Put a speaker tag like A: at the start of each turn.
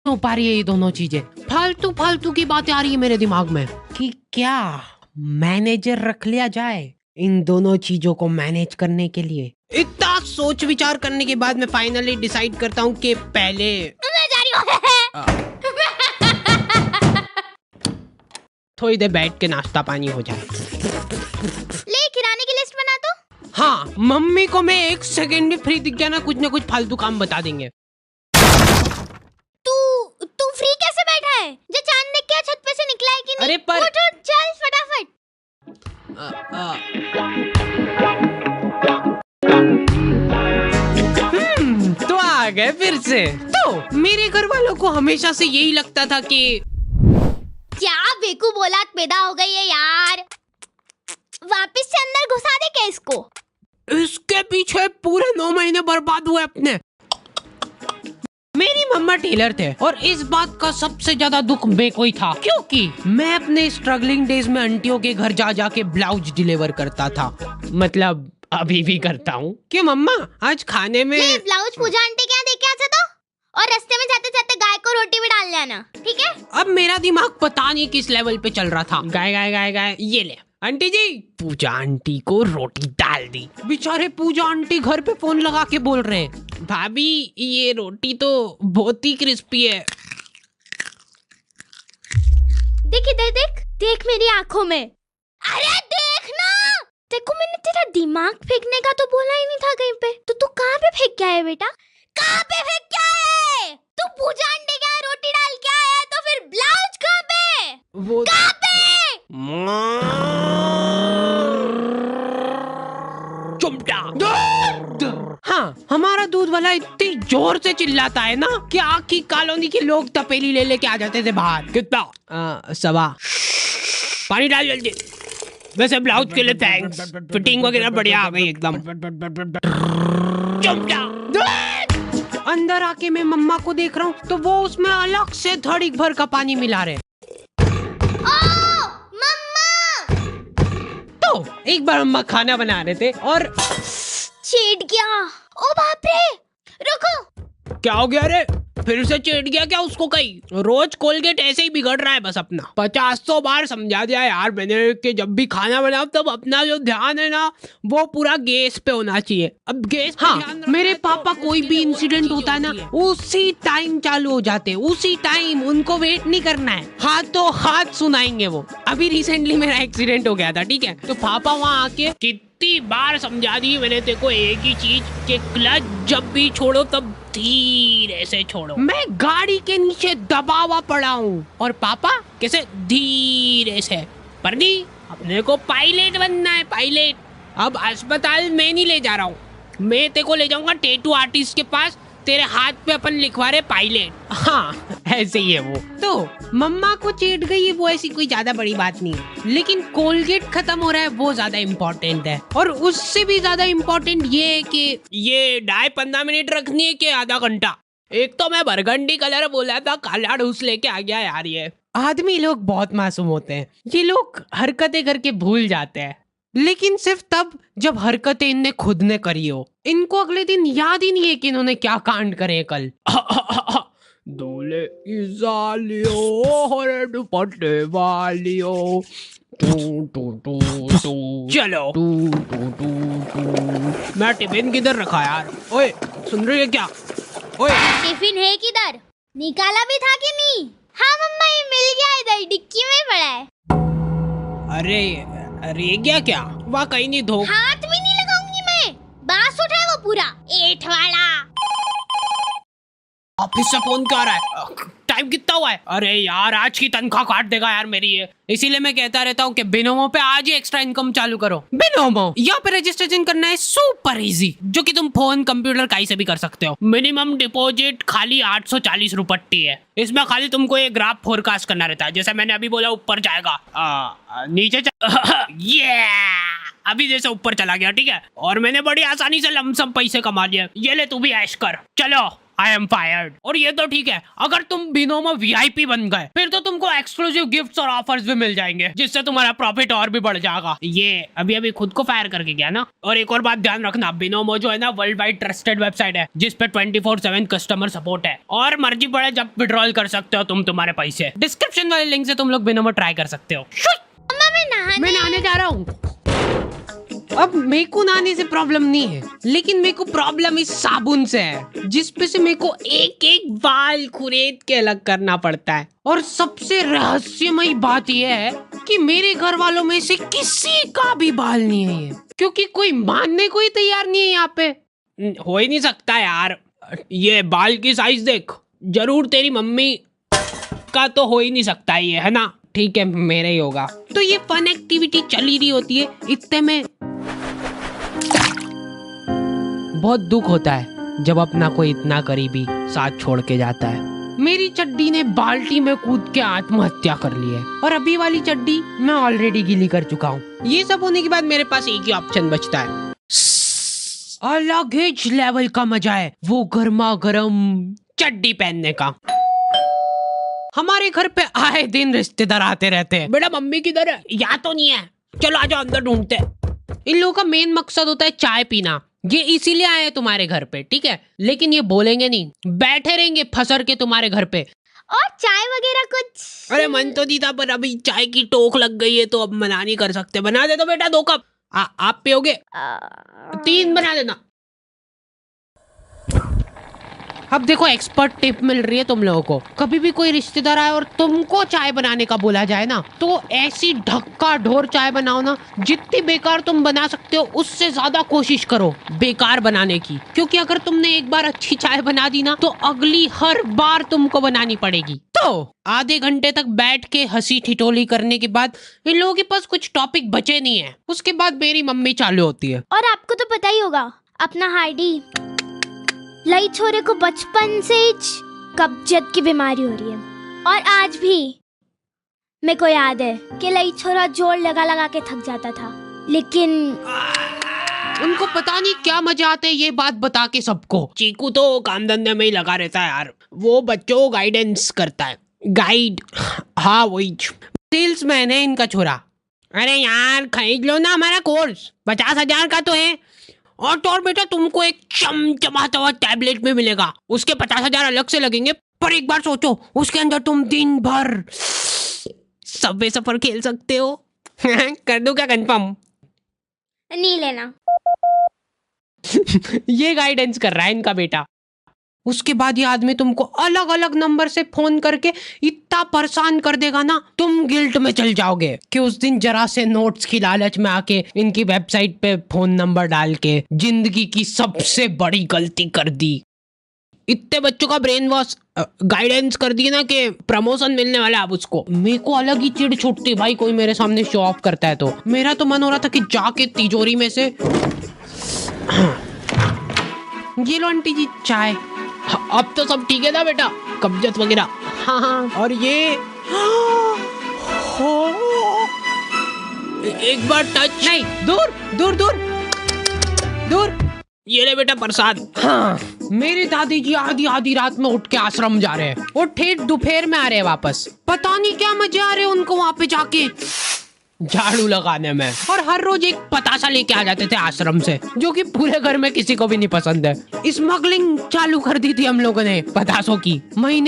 A: हो पा रही है ये दोनों चीजें। फालतू फालतू की बातें आ रही है मेरे दिमाग में कि क्या मैनेजर रख लिया जाए इन दोनों चीजों को मैनेज करने के लिए। इतना सोच विचार करने के बाद मैं फाइनली डिसाइड करता हूँ कि पहले
B: मैं जा रही हूँ।
A: थोड़ी देर बैठ के नाश्ता पानी हो जाए।
B: ले किराने की लिस्ट बना दो।
A: हाँ, मम्मी को मैं 1 सेकंड भी फ्री दिख गया ना, कुछ ना कुछ फालतू काम बता देंगे।
B: तू फ्री कैसे बैठा है? जो चांद देख के छत पे से निकला है कि नहीं?
A: अरे पर
B: उठ चल फटाफट।
A: तो आ गए फिर से। तो मेरे घर वालों को हमेशा से यही लगता था कि
B: क्या बेकूफ औलाद पैदा हो गई है यार। वापस से अंदर घुसा दे क्या इसको?
A: इसके पीछे पूरे 9 महीने बर्बाद हुए अपने। मेरी मम्मा टेलर थे और इस बात का सबसे ज्यादा दुख मेरे को ही था, क्योंकि मैं अपने स्ट्रगलिंग डेज में आंटियों के घर जा जाके ब्लाउज डिलीवर करता था। मतलब अभी भी करता हूँ। कि मम्मा आज खाने में
B: ब्लाउज पूजा आंटी क्या दे के आता तो, और रास्ते में जाते जाते गाय को रोटी भी डाल लेना, ठीक है?
A: अब मेरा दिमाग पता नहीं किस लेवल पे चल रहा था। गाय गाय गाय गाय, ये ले आंटी जी। पूजा आंटी को रोटी डाल दी। बेचारे पूजा आंटी घर पे फोन लगा के बोल रहे हैं, भाभी ये रोटी तो बहुत ही क्रिस्पी है।
B: देख इधर, देख देख मेरी आंखों में। अरे देख ना, देखो मैंने तेरा दिमाग फेंकने का तो बोला ही नहीं था कहीं पे। तो तू कहाँ पे फेंक के आया बेटा? कहाँ पे फेंक के आया है? तू पूजा आंटी के यहाँ रोटी डाल के आया है, तो फिर ब्लाउज कहाँ पे?
A: वो
B: कहाँ पे?
A: चुमटा। हाँ, हमारा दूध वाला इतनी जोर से चिल्लाता है ना कि आखी कॉलोनी के लोग तपेली ले लेके आ जाते थे बाहर। कितना? 1.25। पानी डाल जल्दी। वैसे ब्लाउज के लिए थैंक्स, फिटिंग वगैरह बढ़िया आ गई एकदम। अंदर आके मैं मम्मा को देख रहा हूँ तो वो उसमें अलग से धड़क भर का पानी मिला रहे। तो एक बार मम्मा खाना बना रहे थे और
B: छेड़ गया। ओ बाप रे, रुको।
A: क्या हो गया रे? फिर से चेट गया क्या उसको? कहीं रोज कोलगेट ऐसे ही बिगड़ रहा है बस अपना। 50 बार समझा दिया यार मैंने कि जब भी खाना बनाओ तब अपना जो ध्यान है ना वो पूरा गैस पे होना चाहिए। अब गैस पे ध्यान मेरे पापा कोई भी इंसिडेंट होता है ना उसी टाइम चालू हो जाते, उसी टाइम, उनको वेट नहीं करना है, हाथों हाथ सुनाएंगे वो। अभी रिसेंटली मेरा एक्सीडेंट हो गया था, ठीक है? तो पापा वहाँ आके कितनी बार समझा दी मैंने तेरे को एक ही चीज कि क्लच जब भी छोड़ो तब धीरे से छोड़ो। मैं गाड़ी के नीचे दबा हुआ पड़ा हूँ और पापा कैसे धीरे से। पर नहीं, अपने को पायलट बनना है, पायलट। अब अस्पताल में नहीं ले जा रहा हूँ, मैं तेरे को ले जाऊंगा टैटू आर्टिस्ट के पास। तेरे हाथ पे अपन लिखवा रहे पायलट। हाँ ऐसे ही है वो। तो मम्मा को चेट गई वो ऐसी कोई ज्यादा बड़ी बात नहीं है, लेकिन कोलगेट खत्म हो रहा है वो ज्यादा इम्पोर्टेंट है। और उससे भी ज्यादा इम्पोर्टेंट ये है कि ये डाई 15 मिनट रखनी है कि आधा घंटा। एक तो मैं बरगंडी कलर बोला था, काला ढूस लेके आ गया यार। ये आदमी लोग बहुत मासूम होते हैं, ये लोग हरकतें करके भूल जाते हैं, लेकिन सिर्फ तब जब हरकतें इनने खुद ने करी हो। इनको अगले दिन याद ही नहीं है कि इन्होंने क्या कांड करे कल। दूल्हे की सालियों हरे दुपट्टे वालियों, टू टू टू टू। चलो टू टू टू टू। मैं टिफिन किधर रखा यार? ओए सुन रही है क्या? ओए
B: टिफिन है किधर? निकाला भी था कि नहीं? हाँ मम्मा, ये मिल गया, इधर डिक्की में पड़ा है।
A: अरे क्या क्या? वाह कहीं नहीं धो।
B: हाथ भी नहीं लगाऊंगी मैं, बांस उठा है वो पूरा एठ वाला।
A: ऑफिस से फोन क्या आ रहा है? टाइम कितना हुआ है? अरे यार आज की तनख्वाह काट देगा यार मेरी ये। इसीलिए मैं कहता रहता हूँ कि बिनोमो पे आज ही एक्स्ट्रा इनकम चालू करो। बिनोमो यहाँ पे रजिस्ट्रेशन करना है सुपर इजी, जो कि तुम फोन कंप्यूटर कहीं से भी कर सकते हो। मिनिमम डिपॉजिट खाली 840 रुपट्टी है। इसमें खाली तुमको एक ग्राफ फोरकास्ट करना रहता है, जैसे मैंने अभी बोला ऊपर जाएगा, नीचे ये अभी जैसे ऊपर चला गया, ठीक है? और मैंने बड़ी आसानी से लमसम पैसे कमा लिए। ये ले तू भी ऐश कर। चलो आई एम फायर्ड। और ये तो ठीक है, अगर तुम बिनोमो वीआईपी बन गए फिर तो तुमको एक्सक्लूसिव गिफ्ट्स और ऑफर्स भी मिल जाएंगे, जिससे तुम्हारा प्रॉफिट और भी बढ़ जाएगा। ये अभी खुद को फायर करके गया ना। और एक और बात ध्यान रखना, बिनोमो जो है ना वर्ल्ड वाइड ट्रस्टेड वेबसाइट है, जिसपे 24/7 कस्टमर सपोर्ट है, और मर्जी पड़े जब विड्रॉल कर सकते हो तुम तुम्हारे पैसे। डिस्क्रिप्शन वाले लिंक से तुम लोग बिनोमो ट्राई कर सकते हो।
B: मैं
A: नहाने जा रहा हूँ। अब मेरे को नहाने से प्रॉब्लम नहीं है, लेकिन मेरे को प्रॉब्लम इस साबुन से है, जिसपे से मेरे को एक एक बाल खुरेद के अलग करना पड़ता है। और सबसे रहस्यमयी बात यह है कि मेरे घर वालों में से किसी का भी बाल नहीं है ये, क्योंकि कोई मानने को ही तैयार नहीं है यहाँ पे। हो ही नहीं सकता यार, ये बाल की साइज देख, जरूर तेरी मम्मी का तो हो ही नहीं सकता ये, है ना? ठीक है, मेरा ही होगा। तो ये फन एक्टिविटी चल ही रही होती है, इतने में बहुत दुख होता है जब अपना कोई इतना करीबी साथ छोड़ के जाता है। मेरी चड्डी ने बाल्टी में कूद के आत्महत्या कर ली है, और अभी वाली चड्डी मैं ऑलरेडी गीली कर चुका हूँ। ये सब होने के बाद मेरे पास एक ही ऑप्शन बचता है, अलग ही लेवल का मजा है वो गर्मा गर्म चड्डी पहनने का। हमारे घर पे आए दिन रिश्तेदार आते रहते हैं। बेटा मम्मी किधर है? या तो नहीं है, चलो आ जाओ अंदर ढूंढते हैं। इन लोगों का मेन मकसद होता है चाय पीना। ये इसीलिए आए हैं तुम्हारे घर पे, ठीक है? लेकिन ये बोलेंगे नहीं, बैठे रहेंगे फसर के तुम्हारे घर पे।
B: और चाय वगैरह कुछ?
A: अरे मन तो नहीं था, पर अभी चाय की टोक लग गई है तो अब मना नहीं कर सकते। बना दे तो बेटा 2 कप। आप पियोगे? 3 बना देना। अब देखो एक्सपर्ट टिप मिल रही है तुम लोगों को। कभी भी कोई रिश्तेदार आए और तुमको चाय बनाने का बोला जाए ना, तो ऐसी ढक्का ढोर चाय बनाओ ना, जितनी बेकार तुम बना सकते हो उससे ज्यादा कोशिश करो बेकार बनाने की। क्योंकि अगर तुमने एक बार अच्छी चाय बना दी ना, तो अगली हर बार तुमको बनानी पड़ेगी। तो आधे घंटे तक बैठ के हंसी ठिठोली करने के बाद इन लोगों के पास कुछ टॉपिक बचे नहीं है। उसके बाद मेरी मम्मी चालू होती है।
B: और आपको तो पता ही होगा, अपना हार्डी लई छोरे को बचपन से ही कब्जियत की बीमारी हो रही है। और आज भी मेरे को याद है कि लई छोरा जोर लगा लगा के थक जाता था, लेकिन
A: उनको पता नहीं क्या मजा आता है ये बात बता के सबको। चीकू तो काम धंधे में ही लगा रहता है यार, वो बच्चों को गाइडेंस करता है। गाइड, हाँ वही सेल्समैन है इनका छोरा। अरे यार खरीद लो ना हमारा कोर्स, 50,000 का तो है। और बेटा तुमको एक चमचमाता हुआ टैबलेट में मिलेगा, उसके 50,000 अलग से लगेंगे। पर एक बार सोचो, उसके अंदर तुम दिन भर सबवे सफर खेल सकते हो। कर दूं क्या कंफर्म?
B: नहीं लेना।
A: ये गाइडेंस कर रहा है इनका बेटा। उसके बाद ये आदमी तुमको अलग अलग नंबर से फोन करके इतना परेशान कर देगा ना, तुम गिल्ट में चल जाओगे कि उस दिन जरा से नोट्स की लालच में आके इनकी वेबसाइट पे फोन नंबर डाल के जिंदगी की सबसे बड़ी गलती कर दी। इतने बच्चों का ब्रेन वॉश गाइडेंस कर दी ना कि प्रमोशन मिलने वाला है अब उसको। मेरे को अलग ही चिढ़ छुटती भाई, कोई मेरे सामने शो ऑफ करता है तो। मेरा तो मन हो रहा था कि जाके तिजोरी में से ये लो आंटी जी चाय। अब तो सब ठीक है ना बेटा, कब्जियत वगैरह? हाँ। और ये एक बार टच नहीं, दूर दूर दूर दूर। ये ले बेटा प्रसाद। हाँ, मेरी दादी जी आधी रात में उठ के आश्रम जा रहे हैं और ठेठ दोपहर में आ रहे हैं वापस। पता नहीं क्या मजे आ रहे हैं उनको वहाँ पे जाके झाड़ू लगाने में। और हर रोज एक पतासा लेके आ जाते थे आश्रम से, जो कि पूरे घर में किसी को भी नहीं पसंद है। स्मगलिंग चालू कर दी थी हम लोगों ने पतासों की। महीने